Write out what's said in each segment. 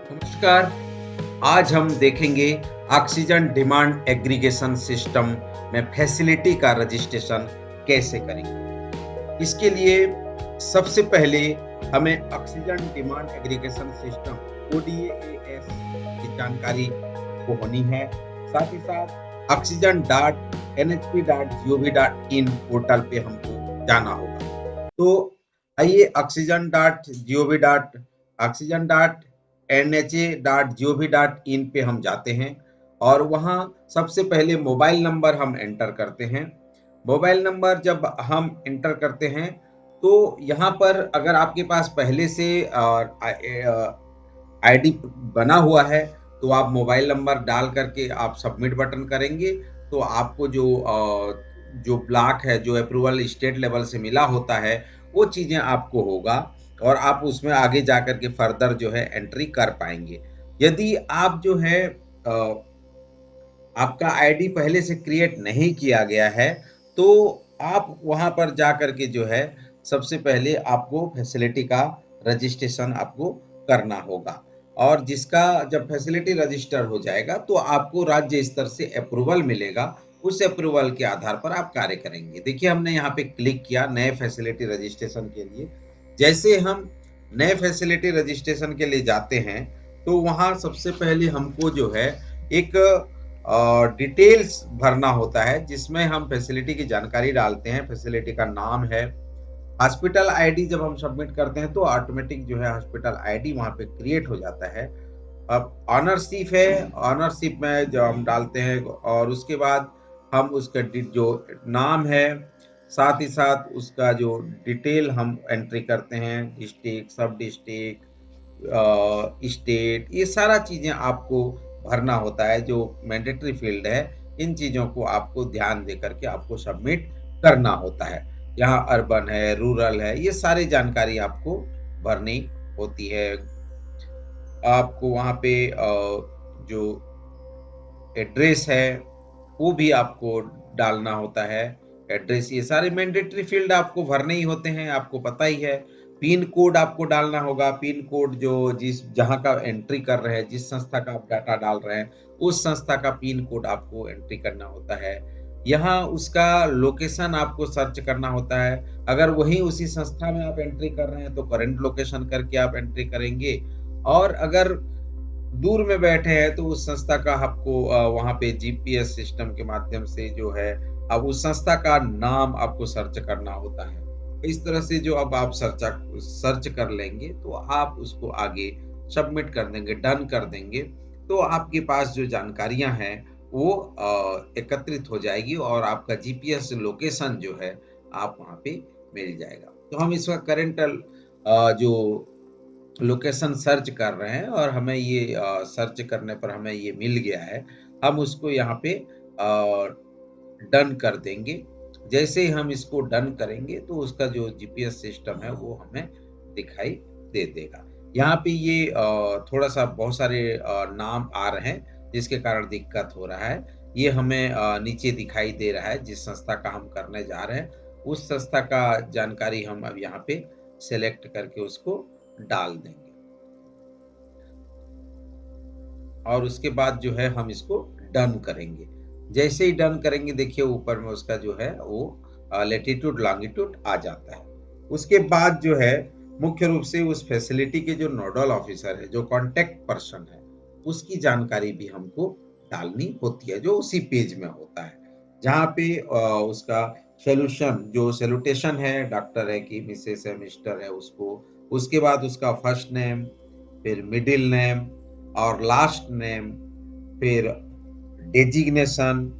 नमस्कार। आज हम देखेंगे ऑक्सीजन डिमांड एग्रीगेशन सिस्टम में फैसिलिटी का रजिस्ट्रेशन कैसे करेंगे। इसके लिए सबसे पहले हमें oxygen demand aggregation system ODAS की जानकारी को होनी है। साथ ही साथ oxygen.nhp.gov.in पोर्टल पे हमको जाना होगा। तो आइए oxygen.nhp.gov.in पे हम जाते हैं और वहाँ सबसे पहले मोबाइल नंबर हम एंटर करते हैं। मोबाइल नंबर जब हम एंटर करते हैं तो यहाँ पर अगर आपके पास पहले से आईडी बना हुआ है तो आप मोबाइल नंबर डाल करके आप सबमिट बटन करेंगे तो आपको जो ब्लॉक है, जो अप्रूवल स्टेट लेवल से मिला होता है, वो चीज़ें आपको होगा और आप उसमें आगे जाकर के फर्दर जो है एंट्री कर पाएँगे। यदि आप जो है आपका आईडी पहले से क्रिएट नहीं किया गया है, तो आप वहाँ पर जाकर के जो है सबसे पहले आपको फैसिलिटी का रजिस्ट्रेशन आपको करना होगा और जिसका जब फैसिलिटी रजिस्टर हो जाएगा तो आपको राज्य स्तर से अप्रूवल मिलेगा। उस अप्रूवल के आधार पर आप कार्य करेंगे। देखिए हमने यहाँ पे क्लिक किया नए फैसिलिटी रजिस्ट्रेशन के लिए। जैसे हम नए फैसिलिटी रजिस्ट्रेशन के लिए जाते हैं, तो वहाँ सबसे पहले हमको जो है एक डिटेल्स भरना होता है जिसमें हम फैसिलिटी की जानकारी डालते हैं। फैसिलिटी का नाम है, हॉस्पिटल आईडी जब हम सबमिट करते हैं तो ऑटोमेटिक जो है हॉस्पिटल आईडी वहाँ पे क्रिएट हो जाता है। अब ऑनरशिप है, ऑनरशिप में जो हम डालते हैं और उसके बाद हम उसका जो नाम है, साथ ही साथ उसका जो डिटेल हम एंट्री करते हैं, डिस्ट्रिक्ट, सब डिस्ट्रिक्ट, स्टेट, ये सारा चीज़ें आपको भरना होता है जो मैंडेटरी फील्ड है। इन चीज़ों को आपको ध्यान दे करके आपको सबमिट करना होता है। यहाँ अर्बन है, रूरल है, ये सारी जानकारी आपको भरनी होती है। आपको वहाँ पे जो एड्रेस है वो भी आपको डालना होता है। एड्रेस, ये सारे मैंडेटरी फील्ड आपको भरने ही होते हैं, आपको पता ही है। पिन कोड आपको डालना होगा। पिन कोड जो जहाँ का एंट्री कर रहे हैं, जिस संस्था का आप डाटा डाल रहे हैं, उस संस्था का पिन कोड आपको एंट्री करना होता है। यहाँ उसका लोकेशन आपको सर्च करना होता है। अगर वहीं उसी संस्था में आप एंट्री कर रहे हैं तो करंट लोकेशन करके आप एंट्री करेंगे और अगर दूर में बैठे हैं तो उस संस्था का आपको वहाँ पे जीपीएस सिस्टम के माध्यम से जो है अब उस संस्था का नाम आपको सर्च करना होता है। इस तरह से जो अब आप सर्च कर लेंगे तो आप उसको आगे सबमिट कर देंगे, डन कर देंगे, तो आपके पास जो जानकारियां हैं वो एकत्रित हो जाएगी और आपका जीपीएस लोकेशन जो है आप वहाँ पे मिल जाएगा। तो हम इसका करंट जो लोकेशन सर्च कर रहे हैं और हमें ये सर्च करने पर हमें ये मिल गया है। हम उसको यहाँ पे डन कर देंगे। जैसे ही हम इसको डन करेंगे तो उसका जो जीपीएस सिस्टम है वो हमें दिखाई दे देगा। यहाँ पे ये थोड़ा-सा बहुत सारे नाम आ रहे हैं जिसके कारण दिक्कत हो रहा है। ये हमें नीचे दिखाई दे रहा है जिस संस्था का हम करने जा रहे हैं, उस संस्था का जानकारी हम अब यहाँ पे सेलेक्ट करके उसको डाल देंगे। और उसके बाद जो है हम इसको डन करेंगे। जैसे ही डन करेंगे देखिए ऊपर में उसका जो है वो लैटिट्यूड लॉन्गिट्यूड आ जाता है। उसके बाद जो है मुख्य रूप से उस फैसिलिटी के जो नोडल ऑफिसर है, जो कॉन्टैक्ट पर्सन है, उसकी जानकारी भी हमको डालनी होती है जो उसी पेज में होता है। जहाँ पे उसका सॉल्यूशन जो सैल्यूटेशन है, डॉक्टर है कि मिसेस है, मिस्टर है उसको, उसके बाद उसका फर्स्ट नेम, फिर मिडिल नेम और लास्ट नेम, फिर डेजिग्नेशन,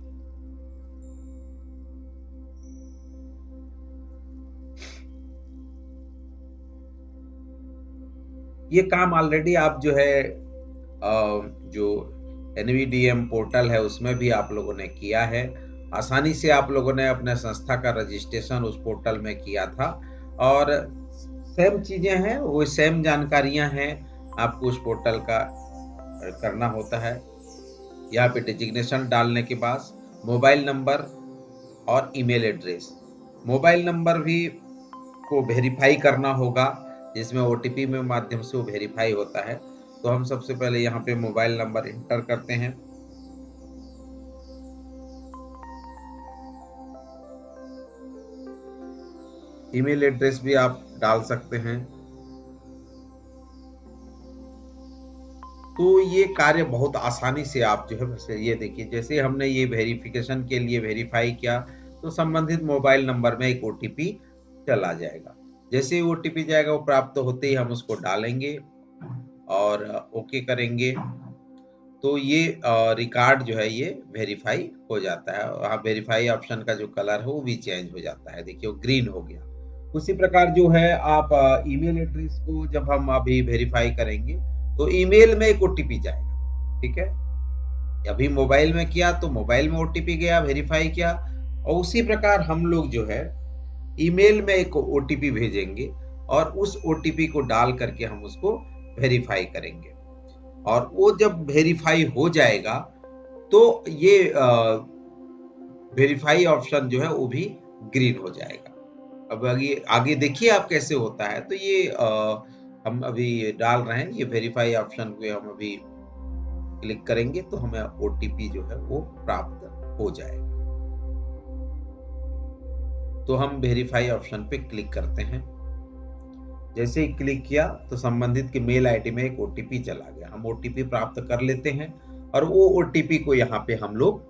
ये काम ऑलरेडी आप जो है जो एनवीडीएम पोर्टल है उसमें भी आप लोगों ने किया है। आसानी से आप लोगों ने अपने संस्था का रजिस्ट्रेशन उस पोर्टल में किया था और सेम चीजें हैं, वो सेम जानकारियां हैं, आपको उस पोर्टल का करना होता है। यहाँ पे डेजिग्नेशन डालने के बाद मोबाइल नंबर और ईमेल एड्रेस, मोबाइल नंबर भी को वेरीफाई करना होगा जिसमें ओटीपी में माध्यम से वो वेरीफाई होता है। तो हम सबसे पहले यहाँ पे मोबाइल नंबर इंटर करते हैं। ईमेल एड्रेस भी आप डाल सकते हैं। तो ये कार्य बहुत आसानी से आप जो है वैसे ये देखिए, जैसे हमने ये वेरिफिकेशन के लिए वेरीफाई किया तो संबंधित मोबाइल नंबर में एक ओटीपी चला जाएगा। जैसे ही ओटीपी जाएगा वो प्राप्त होते ही हम उसको डालेंगे और ओके करेंगे तो ये रिकॉर्ड जो है ये वेरीफाई हो जाता है। वहाँ वेरीफाई ऑप्शन का जो कलर है वो भी चेंज हो जाता है, देखिए वो ग्रीन हो गया। उसी प्रकार जो है आप ईमेल एड्रेस को जब हम अभी वेरीफाई करेंगे तो ईमेल में एक ओटीपी जाएगा, ठीक है। अभी मोबाइल में किया तो मोबाइल में ओटीपी गया, वेरीफाई किया, और उसी प्रकार हम लोग जो है ईमेल में एक ओटीपी भेजेंगे और उस ओटीपी को डाल करके हम उसको वेरीफाई करेंगे और वो जब वेरीफाई हो जाएगा तो ये वेरीफाई ऑप्शन जो है वो भी ग्रीन हो जाएगा। अब आगे आगे देखिए आप कैसे होता है। तो ये हम अभी डाल रहे हैं, ये वेरीफाई ऑप्शन पे हम अभी क्लिक करेंगे तो हमें ओटीपी जो है वो प्राप्त हो जाएगा। तो हम वेरीफाई ऑप्शन पे क्लिक करते हैं। जैसे ही क्लिक किया तो संबंधित के मेल आईडी में एक ओटीपी चला गया। हम ओटीपी प्राप्त कर लेते हैं और वो ओटीपी को यहाँ पे हम लोग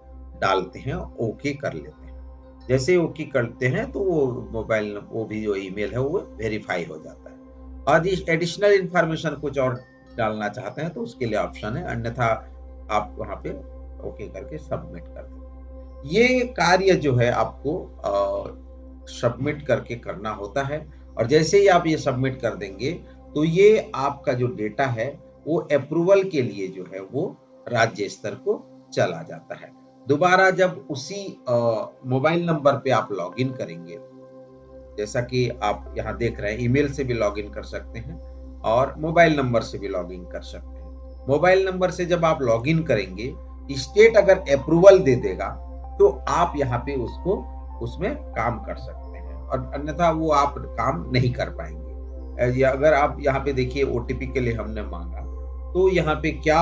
डालते हैं, ओके कर लेते हैं। जैसे ही ओके करते हैं तो वो मोबाइल वो भी जो ईमेल है वो वेरीफाई हो जाता है। और एडिशनल इंफॉर्मेशन कुछ और डालना चाहते हैं तो उसके लिए ऑप्शन है, अन्यथा आप वहाँ पे ओके करके सबमिट कर दें। ये कार्य जो है आपको सबमिट करके करना होता है और जैसे ही आप ये सबमिट कर देंगे तो ये आपका जो डेटा है वो अप्रूवल के लिए जो है वो राज्य स्तर को चला जाता है। दोबारा जब उसी मोबाइल नंबर पे आप लॉगिन करेंगे, जैसा कि आप यहाँ देख रहे हैं, ईमेल से भी लॉगिन कर सकते हैं और मोबाइल नंबर से भी लॉगिन कर सकते हैं। मोबाइल नंबर से जब आप लॉगिन करेंगे, स्टेट अगर अप्रूवल दे देगा तो आप यहाँ पे उसको उसमें काम कर सकते हैं और अन्यथा वो आप काम नहीं कर पाएंगे। या अगर आप यहाँ पे देखिए ओटीपी के लिए हमने मांगा तो यहाँ पे क्या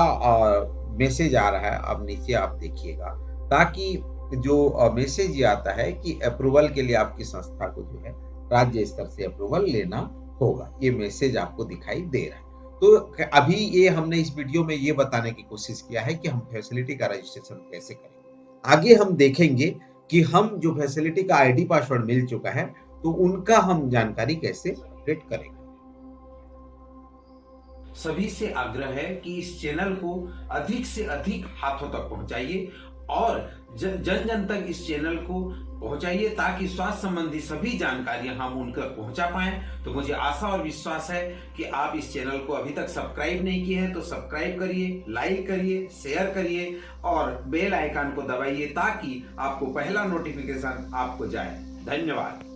मैसेज आ रहा है, आप नीचे आप देखिएगा, ताकि जो मैसेज ये आता है कि अप्रूवल के लिए आपकी संस्था को जो है राज्य स्तर से अप्रूवल लेना होगा, ये मैसेज आपको दिखाई दे रहा है। तो अभी ये हमने इस वीडियो में ये बताने की कोशिश किया है कि हम फैसिलिटी का रजिस्ट्रेशन कैसे करेंगे। आगे हम देखेंगे कि हम जो फैसिलिटी का आईडी पासवर्ड मिल चुका है तो उनका हम जानकारी कैसे अपडेट करेंगे। सभी से आग्रह है कि इस चैनल को अधिक से अधिक हाथों तक पहुंचाइए और जन जन तक इस चैनल को पहुंचाइए ताकि स्वास्थ्य संबंधी सभी जानकारियां हम उन तक पहुंचा पाएं। तो मुझे आशा और विश्वास है कि आप इस चैनल को अभी तक सब्सक्राइब नहीं किए हैं तो सब्सक्राइब करिए, लाइक करिए, शेयर करिए और बेल आइकन को दबाइए ताकि आपको पहला नोटिफिकेशन आपको जाए। धन्यवाद।